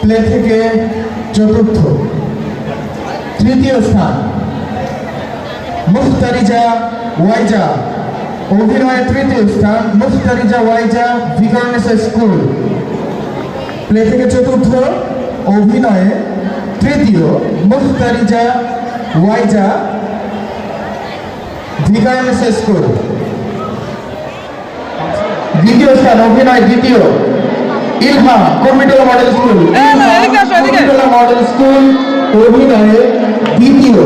Play থেকে চতুর্থ। তৃতীয় স্থান মুফতারিজা ওয়াইজা, অভিনয়ে তৃতীয় স্থান মুফতারিজা ওয়াইজা, ভিকারুন্নিসা স্কুল। প্লে থেকে চতুর্থ, অভিনয়ে তৃতীয় মুফতারিজা ওয়াইজা, ভিকারুন্নিসা স্কুল। দ্বিতীয় স্থান অভিনয় দ্বিতীয় Ilham Kurmitola model school, Kurmitola model school, অভিনয়ে দ্বিতীয়।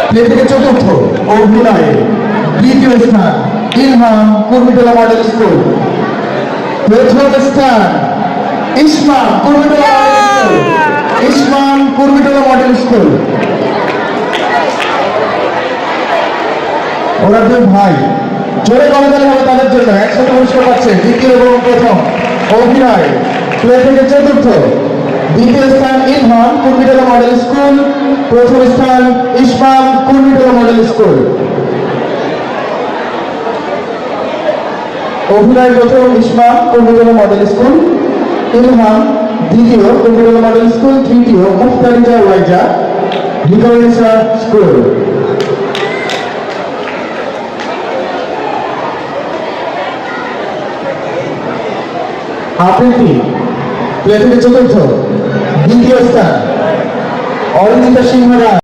প্লে থেকে চতুর্থ, অভিনয়ে দ্বিতীয় স্থান ইলহাম কুর্মিটোলা মডেল স্কুল। প্রথম স্থান Ismam Kurmitola model school, Ismam Kurmitola model school. ওরা দুই ভাই, জোরে কলকাতা হবে তাদের জন্য, একসাথে পুরস্কার পাচ্ছে দ্বিতীয় এবং প্রথম। অভিনয় প্লে থেকে চতুর্থ, দ্বিতীয় স্থান ইলহাম কুর্মিটোলা মডেল স্কুল, প্রথম স্থান ইসমাম কুর্মিটোলা মডেল স্কুল। অভিনয় প্রথম ইসমাম কুর্মিটোলা মডেল স্কুল, ইলহাম দ্বিতীয় কুর্মিটোলা মডেল স্কুল, তৃতীয় মুফতারিজা ওয়াইজা, ভিকারুন্নিসা স্কুল। আবৃত্তি প্লে থেকে চতুর্থ, দ্বিতীয় স্থান অরিজিতা সিংহ রায়।